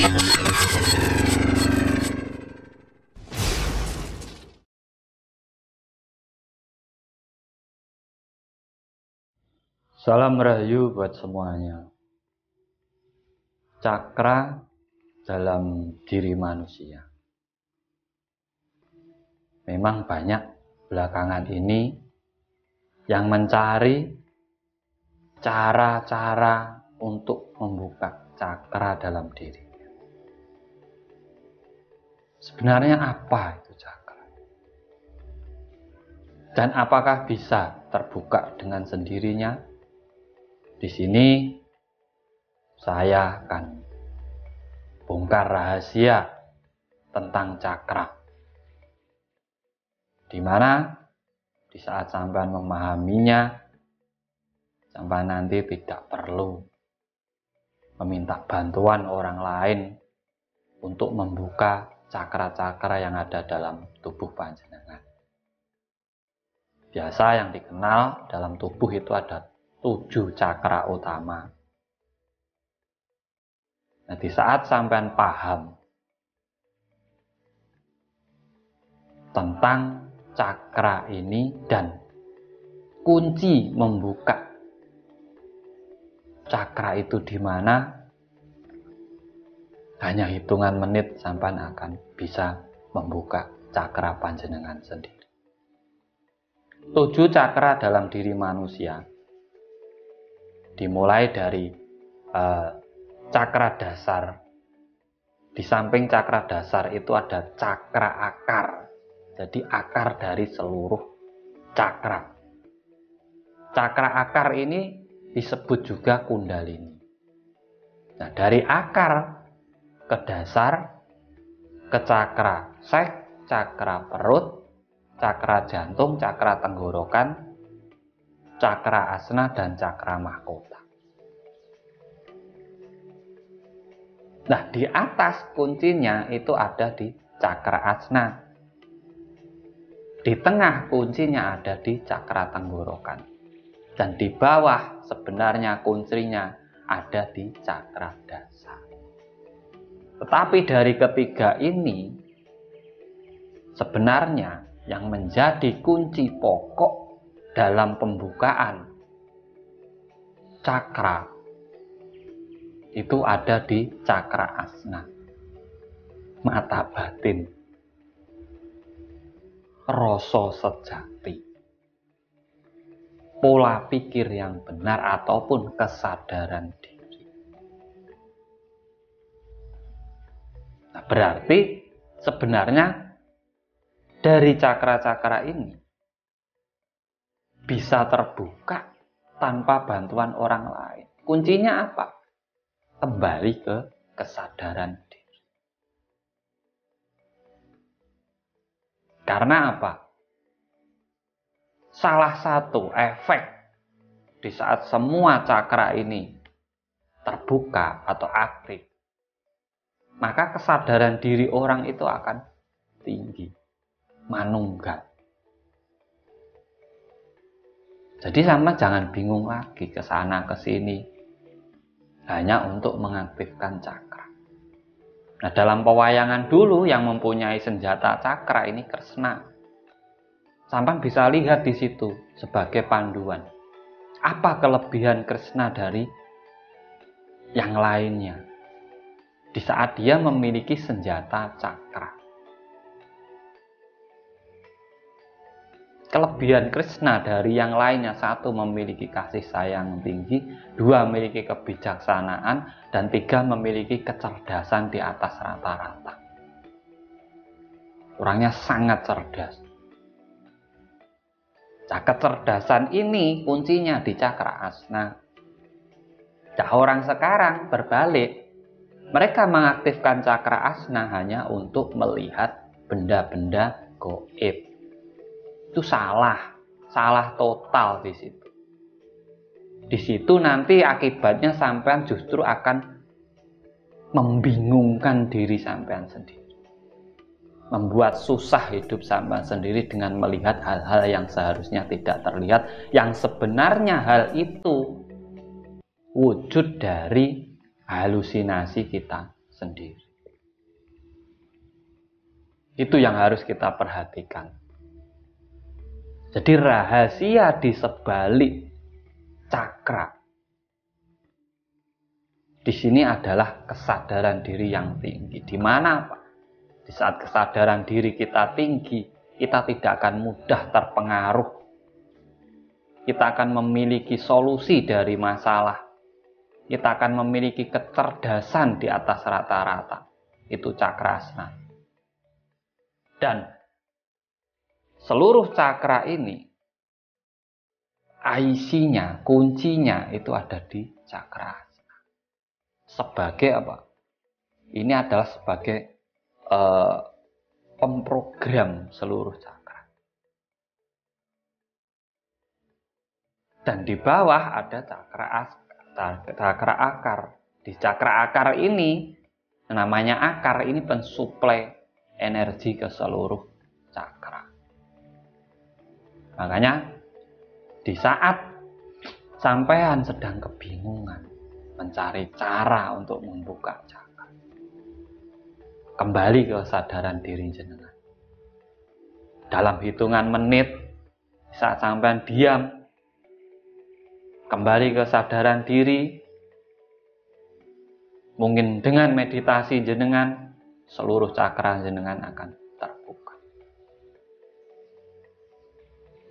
Salam rahayu buat semuanya. Cakra dalam diri manusia. Memang banyak belakangan ini yang mencari cara-cara untuk membuka cakra dalam diri. Sebenarnya apa itu cakra? Dan apakah bisa terbuka dengan sendirinya? Di sini saya akan bongkar rahasia tentang cakra. Di mana di saat sampean memahaminya, sampean nanti tidak perlu meminta bantuan orang lain untuk membuka cakra-cakra yang ada dalam tubuh panjenengan. Biasa yang dikenal dalam tubuh itu ada 7 cakra utama. Nah, di saat sampean paham tentang cakra ini dan kunci membuka cakra itu di mana, hanya hitungan menit sampean akan bisa membuka cakra panjenengan sendiri. 7 cakra dalam diri manusia. Dimulai dari cakra dasar. Di samping cakra dasar itu ada cakra akar. Jadi akar dari seluruh cakra. Cakra akar ini disebut juga kundalini. Nah, dari akar ke dasar, ke cakra seks, cakra perut, cakra jantung, cakra tenggorokan, cakra asna, dan cakra mahkota. Nah, di atas kuncinya itu ada di cakra asna. Di tengah kuncinya ada di cakra tenggorokan. Dan di bawah sebenarnya kuncinya ada di cakra dasar. Tetapi dari ketiga ini, sebenarnya yang menjadi kunci pokok dalam pembukaan cakra itu ada di cakra asna, mata batin, rasa sejati, pola pikir yang benar ataupun kesadaran diri. Nah, berarti sebenarnya dari cakra-cakra ini bisa terbuka tanpa bantuan orang lain. Kuncinya apa? Kembali ke kesadaran diri. Karena apa? Salah satu efek di saat semua cakra ini terbuka atau aktif, maka kesadaran diri orang itu akan tinggi, manunggal. Jadi sama jangan bingung lagi ke sana ke sini hanya untuk mengaktifkan cakra. Nah, dalam pewayangan dulu yang mempunyai senjata cakra ini Kresna. Sampai bisa lihat di situ sebagai panduan. Apa kelebihan Kresna dari yang lainnya? Di saat dia memiliki senjata cakra. Kelebihan Kresna dari yang lainnya, 1 memiliki kasih sayang tinggi, 2 memiliki kebijaksanaan, dan 3 memiliki kecerdasan di atas rata-rata. Orangnya sangat cerdas. Nah, kecerdasan ini kuncinya di cakra asna. Nah, orang sekarang berbalik. Mereka mengaktifkan cakra asna hanya untuk melihat benda-benda gaib. Itu salah total di situ. Di situ nanti akibatnya sampean justru akan membingungkan diri sampean sendiri, membuat susah hidup sampean sendiri dengan melihat hal-hal yang seharusnya tidak terlihat, yang sebenarnya hal itu wujud dari halusinasi kita sendiri. Itu yang harus kita perhatikan. Jadi rahasia di sebalik cakra di sini adalah kesadaran diri yang tinggi. Di mana Pak? Di saat kesadaran diri kita tinggi, kita tidak akan mudah terpengaruh. Kita akan memiliki solusi dari masalah. Kita akan memiliki kecerdasan di atas rata-rata. Itu cakrasna. Dan seluruh cakra ini, IC-nya, kuncinya itu ada di cakrasna. Sebagai apa? Ini adalah sebagai pemprogram seluruh cakra. Dan di bawah ada cakra akar. Di cakra akar ini, namanya akar, ini pensuplai energi ke seluruh cakra. Makanya di saat sampean sedang kebingungan mencari cara untuk membuka cakra, kembali ke kesadaran diri jenengan. Dalam hitungan menit, saat sampean diam, kembali ke kesadaran diri, mungkin dengan meditasi jenengan, seluruh cakra jenengan akan terbuka.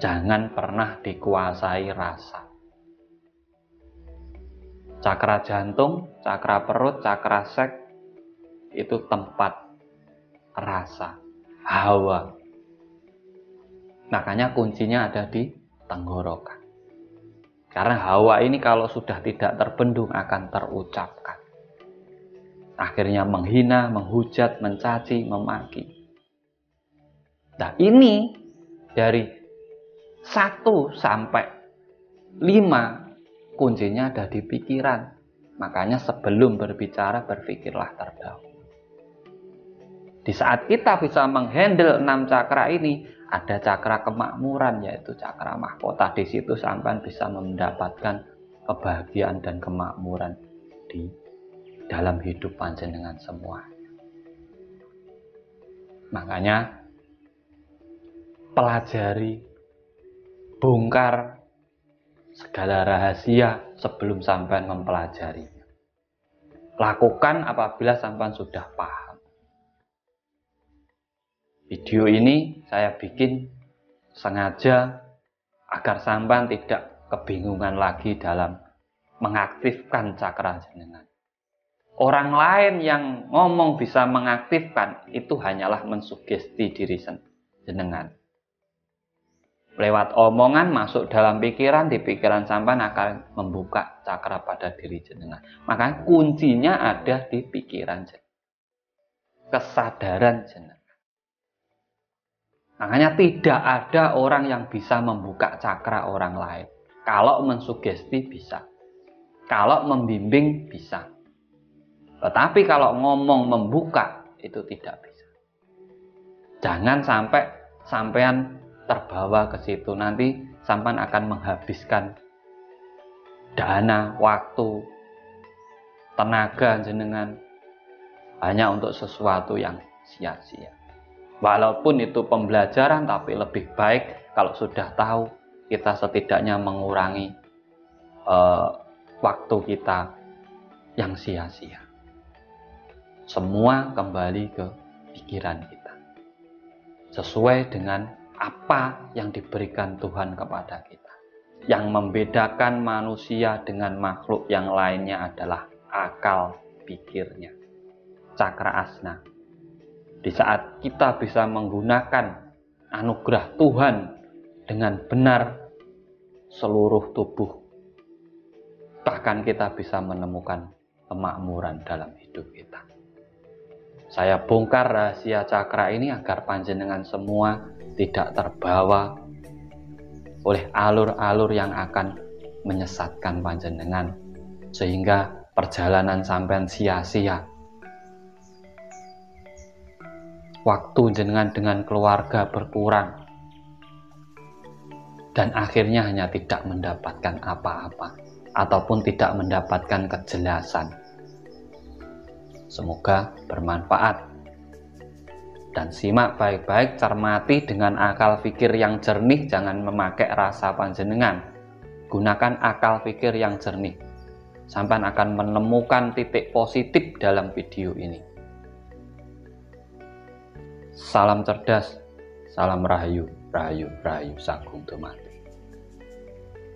Jangan pernah dikuasai rasa. Cakra jantung, cakra perut, cakra seks itu tempat rasa, hawa. Makanya kuncinya ada di tenggorokan. Karena hawa ini kalau sudah tidak terbendung akan terucapkan. Akhirnya menghina, menghujat, mencaci, memaki. Nah ini dari 1 sampai 5 kuncinya ada di pikiran. Makanya sebelum berbicara berpikirlah terdahulu. Di saat kita bisa menghandle 6 cakra ini, ada cakra kemakmuran yaitu cakra mahkota. Di situ sampai bisa mendapatkan kebahagiaan dan kemakmuran di dalam hidup panjenengan semua. Makanya pelajari, bongkar segala rahasia sebelum sampai mempelajarinya. Lakukan apabila sampai sudah paham. Video ini saya bikin sengaja agar sampai tidak kebingungan lagi dalam mengaktifkan cakra jenengan. Orang lain yang ngomong bisa mengaktifkan itu hanyalah mensugesti diri jenengan. Lewat omongan masuk dalam pikiran, di pikiran sampean akan membuka cakra pada diri jenengan. Makanya kuncinya ada di pikiran jenengan. Kesadaran jenengan. Makanya tidak ada orang yang bisa membuka cakra orang lain. Kalau mensugesti bisa. Kalau membimbing bisa. Tetapi kalau ngomong membuka itu tidak bisa. Jangan sampai sampean terbawa ke situ. Nanti sampean akan menghabiskan dana, waktu, tenaga jenengan hanya untuk sesuatu yang sia-sia. Walaupun itu pembelajaran, tapi lebih baik kalau sudah tahu, kita setidaknya mengurangi waktu kita yang sia-sia. Semua kembali ke pikiran kita. Sesuai dengan apa yang diberikan Tuhan kepada kita. Yang membedakan manusia dengan makhluk yang lainnya adalah akal pikirnya. Cakra asna. Di saat kita bisa menggunakan anugerah Tuhan dengan benar seluruh tubuh, bahkan kita bisa menemukan kemakmuran dalam hidup kita. Saya bongkar rahasia cakra ini agar panjenengan semua tidak terbawa oleh alur-alur yang akan menyesatkan panjenengan, sehingga perjalanan sampean sia-sia. Waktu jenengan dengan keluarga berkurang, dan akhirnya hanya tidak mendapatkan apa-apa, ataupun tidak mendapatkan kejelasan. Semoga bermanfaat. Dan simak baik-baik, cermati dengan akal pikir yang jernih, jangan memakai rasa panjenengan. Gunakan akal pikir yang jernih. Sampai akan menemukan titik positif dalam video ini. Salam cerdas, salam rahayu, rahayu, rahayu, sagung dumadi.